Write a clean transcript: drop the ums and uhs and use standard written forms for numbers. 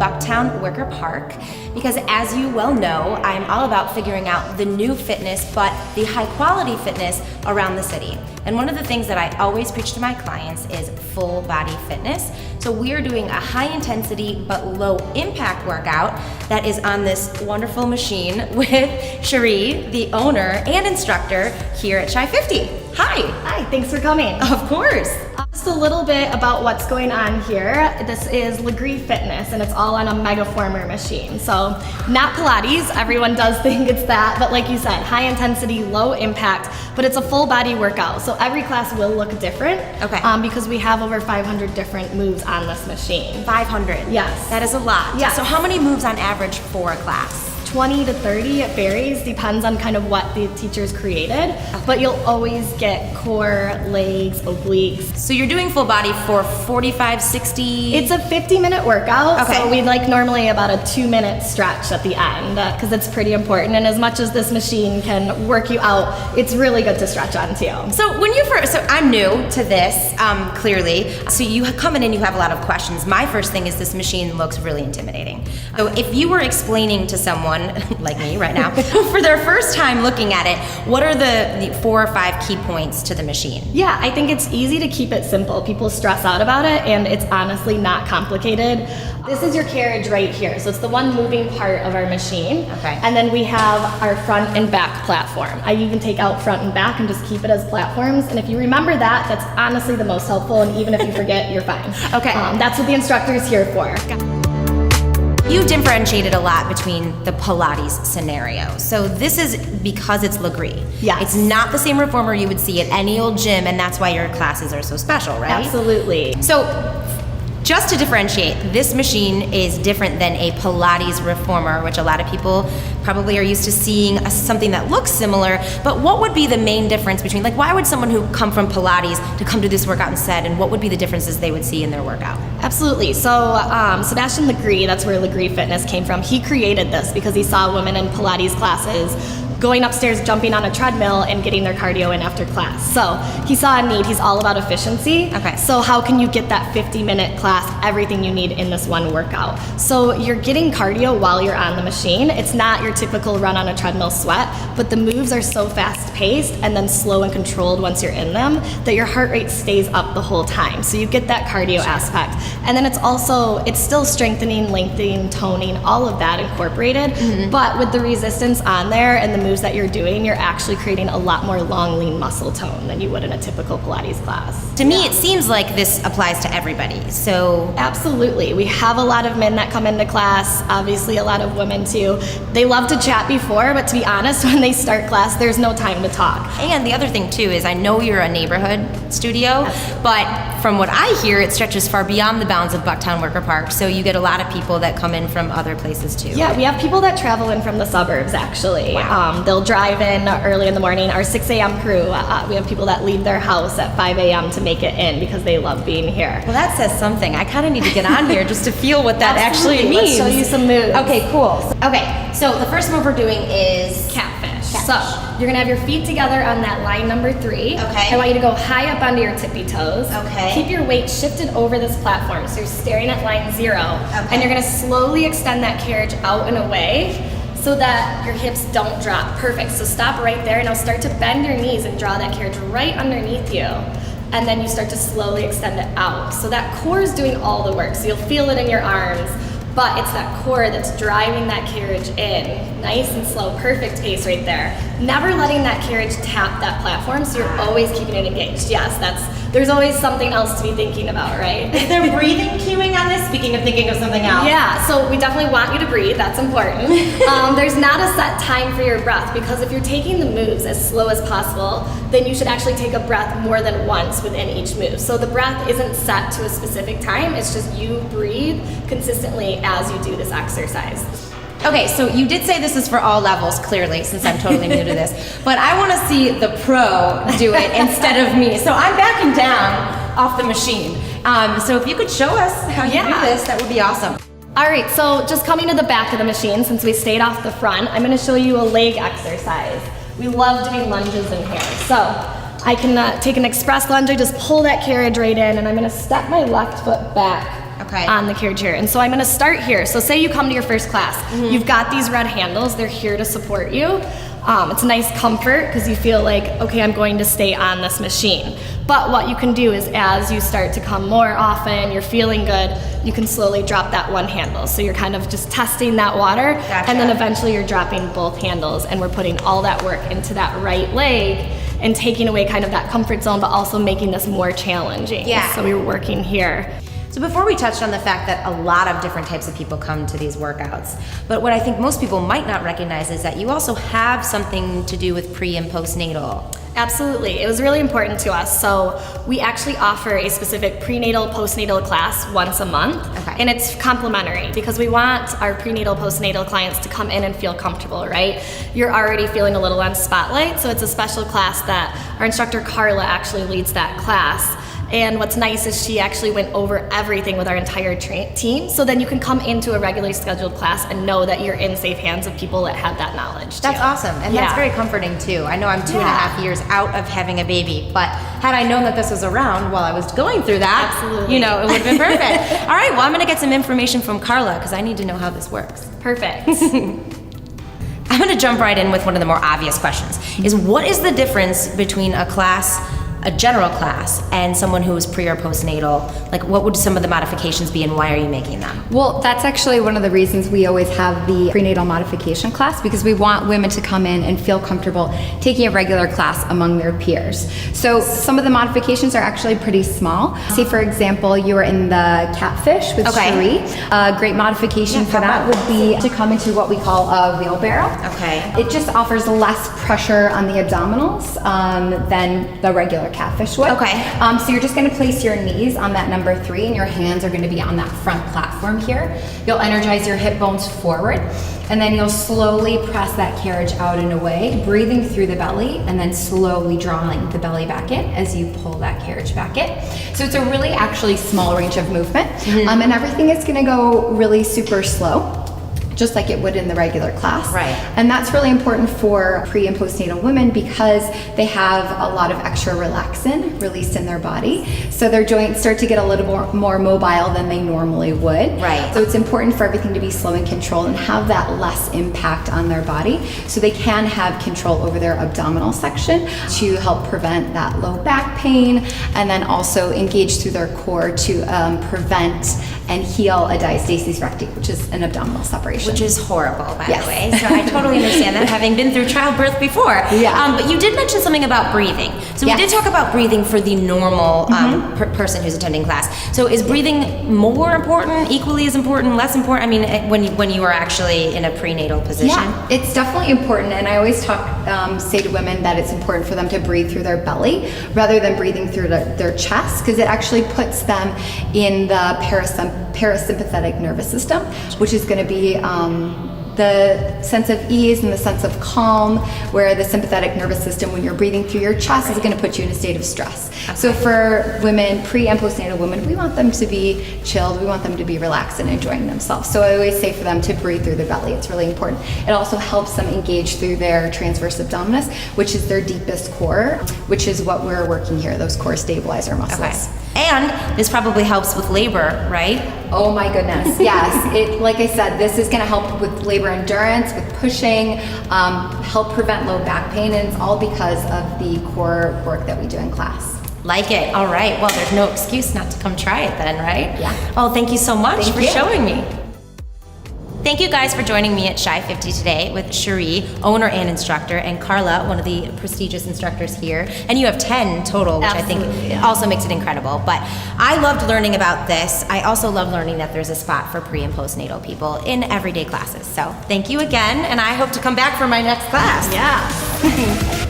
Bucktown Wicker Park because, as you well know, I'm all about figuring out the new fitness, but the high quality fitness around the city. And one of the things that I always preach to my clients is full body fitness. So we are doing a high intensity but low impact workout that is on this wonderful machine with Cherie, the owner and instructor here at CHI50. Hi. Hi, thanks for coming. Of course. Just a little bit about what's going on here. This is Legree Fitness, and it's all on a Megaformer machine. So not Pilates, everyone does think it's that, but like you said, high intensity, low impact, but it's a full body workout. So every class will look different. Okay. Because we have over 500 different moves on this machine. 500? Yes. That is a lot. Yes. So how many moves on average for a class? 20 to 30, it varies, depends on kind of what the teacher's created, but you'll always get core, legs, obliques. So you're doing full body for 45, 60? It's a 50-minute workout, okay. So we'd like normally about a 2-minute stretch at the end, because it's pretty important, and as much as this machine can work you out, it's really good to stretch on too. So when you first, so I'm new to this, clearly, so you come in and you have a lot of questions. My first thing is this machine looks really intimidating. So if you were explaining to someone like me right now, for their first time looking at it, what are the 4 or 5 key points to the machine? Yeah, I think it's easy to keep it simple. People stress out about it, and it's honestly not complicated. This is your carriage right here. So it's the one moving part of our machine. Okay. And then we have our front and back platform. I even take out front and back and just keep it as platforms. And if you remember that, that's honestly the most helpful. And even if you forget, you're fine. Okay. That's what the instructor is here for. You differentiated a lot between the Pilates scenario. So this is because it's Legree. Yes. It's not the same reformer you would see at any old gym, and that's why your classes are so special, right? Absolutely. So just to differentiate, this machine is different than a Pilates reformer, which a lot of people probably are used to seeing something that looks similar, but what would be the main difference between, like, why would someone who come from Pilates to come to this workout instead, and what would be the differences they would see in their workout? Absolutely. So Sebastian Legree, that's where Legree Fitness came from, he created this because he saw women in Pilates classes going upstairs, jumping on a treadmill, and getting their cardio in after class. So he saw a need. He's all about efficiency. Okay. So how can you get that 50-minute class, everything you need in this one workout? So you're getting cardio while you're on the machine. It's not your typical run on a treadmill sweat, but the moves are so fast-paced and then slow and controlled once you're in them that your heart rate stays up the whole time. So you get that cardio aspect. And then it's still strengthening, lengthening, toning, all of that incorporated, but with the resistance on there and the moves that you're doing, you're actually creating a lot more long, lean muscle tone than you would in a typical Pilates class. To me, it seems like this applies to everybody, so. Absolutely. We have a lot of men that come into class, obviously a lot of women too. They love to chat before, but to be honest, when they start class, there's no time to talk. And the other thing too is, I know you're a neighborhood studio, but from what I hear, it stretches far beyond the bounds of Bucktown Wicker Park, so you get a lot of people that come in from other places too. Yeah, we have people that travel in from the suburbs actually. Wow. They'll drive in early in the morning. Our 6 a.m. crew, we have people that leave their house at 5 a.m. to make it in because they love being here. Well, that says something. I kind of need to get on here just to feel what that actually Absolutely. means. Let's show you some moves. Okay, cool. Okay, so the first move we're doing is Catfish. So you're gonna have your feet together on that line number 3. Okay. I want you to go high up onto your tippy toes. Okay. Keep your weight shifted over this platform. So you're staring at line 0. Okay. And you're gonna slowly extend that carriage out and away so that your hips don't drop. Perfect. So stop right there. Now start to bend your knees and draw that carriage right underneath you. And then you start to slowly extend it out. So that core is doing all the work. So you'll feel it in your arms, but it's that core that's driving that carriage in. Nice and slow, perfect pace right there. Never letting that carriage tap that platform, so you're always keeping it engaged. Yes, there's always something else to be thinking about, right? Is there breathing cueing on this? Speaking of thinking of something else. Yeah, so we definitely want you to breathe, that's important. There's not a set time for your breath, because if you're taking the moves as slow as possible, then you should actually take a breath more than once within each move. So the breath isn't set to a specific time, it's just you breathe consistently as you do this exercise. Okay, so you did say this is for all levels, clearly, since I'm totally new to this, but I want to see the pro do it instead of me. So I'm backing down off the machine. So if you could show us how you do this, that would be awesome. All right, so just coming to the back of the machine, since we stayed off the front, I'm gonna show you a leg exercise. We love doing lunges in here. So I can take an express lunge, I just pull that carriage right in, and I'm gonna step my left foot back Okay. on the carriage here. And so I'm gonna start here. So say you come to your first class, you've got these red handles, they're here to support you. It's a nice comfort because you feel like, okay, I'm going to stay on this machine. But what you can do is as you start to come more often, you're feeling good, you can slowly drop that one handle. So you're kind of just testing that water, Gotcha. and then eventually you're dropping both handles, and we're putting all that work into that right leg and taking away kind of that comfort zone, but also making this more challenging. Yeah. So we're working here. So before we touched on the fact that a lot of different types of people come to these workouts, but what I think most people might not recognize is that you also have something to do with pre and postnatal. Absolutely. It was really important to us. So we actually offer a specific prenatal, postnatal class once a month. Okay. And it's complimentary because we want our prenatal, postnatal clients to come in and feel comfortable, right? You're already feeling a little on spotlight, so it's a special class that our instructor Carla actually leads that class. And what's nice is she actually went over everything with our entire team, so then you can come into a regularly scheduled class and know that you're in safe hands of people that have that knowledge. That's too. awesome, and that's Yeah. very comforting too. I know I'm 2.5 years out of having a baby, but had I known that this was around while I was going through that, Absolutely. you know, it would have been perfect. All right, well, I'm gonna get some information from Carla because I need to know how this works. Perfect. I'm gonna jump right in with one of the more obvious questions, is what is the difference between a general class, and someone who is pre or postnatal? Like, what would some of the modifications be, and why are you making them? Well, that's actually one of the reasons we always have the prenatal modification class, because we want women to come in and feel comfortable taking a regular class among their peers. So some of the modifications are actually pretty small. Say, for example, you are in the catfish with Okay. Cherie. A great modification for that would be to come into what we call a wheelbarrow. Okay. It just offers less pressure on the abdominals than the regular catfish would. Okay. So you're just going to place your knees on that number 3, and your hands are going to be on that front platform here. You'll energize your hip bones forward, and then you'll slowly press that carriage out and away, breathing through the belly, and then slowly drawing the belly back in as you pull that carriage back in. So it's a really actually small range of movement, and everything is going to go really super slow, just like it would in the regular class. Right. And that's really important for pre and postnatal women because they have a lot of extra relaxin released in their body. So their joints start to get a little more mobile than they normally would. Right. So it's important for everything to be slow and controlled and have that less impact on their body so they can have control over their abdominal section to help prevent that low back pain, and then also engage through their core to prevent and heal a diastasis recti, which is an abdominal separation. Which is horrible, by Yes. the way. So I totally understand that, having been through childbirth before. Yeah. But you did mention something about breathing. So we Yes. did talk about breathing for the normal person who's attending class. So is breathing more important, equally as important, less important? I mean, when you are actually in a prenatal position? Yeah, it's definitely important, and I always say to women that it's important for them to breathe through their belly rather than breathing through their chest, because it actually puts them in the parasympathetic nervous system, which is going to be the sense of ease and the sense of calm, where the sympathetic nervous system, when you're breathing through your chest, is going to put you in a state of stress. So for women, pre and postnatal women, we want them to be chilled, we want them to be relaxed and enjoying themselves. So I always say for them to breathe through their belly. It's really important. It also helps them engage through their transverse abdominis, which is their deepest core, which is what we're working here, those core stabilizer muscles. Okay. And this probably helps with labor, right? Oh my goodness, yes. Like I said, this is gonna help with labor endurance, with pushing, help prevent low back pain, and it's all because of the core work that we do in class. Like it. All right. Well, there's no excuse not to come try it then, right? Yeah. Oh, thank you so much Thank for you. showing me. Thank you guys for joining me at CHI50 today with Cherie, owner and instructor, and Carla, one of the prestigious instructors here. And you have 10 total, which Absolutely, I think yeah. also makes it incredible. But I loved learning about this. I also love learning that there's a spot for pre and postnatal people in everyday classes. So thank you again, and I hope to come back for my next class. Yeah.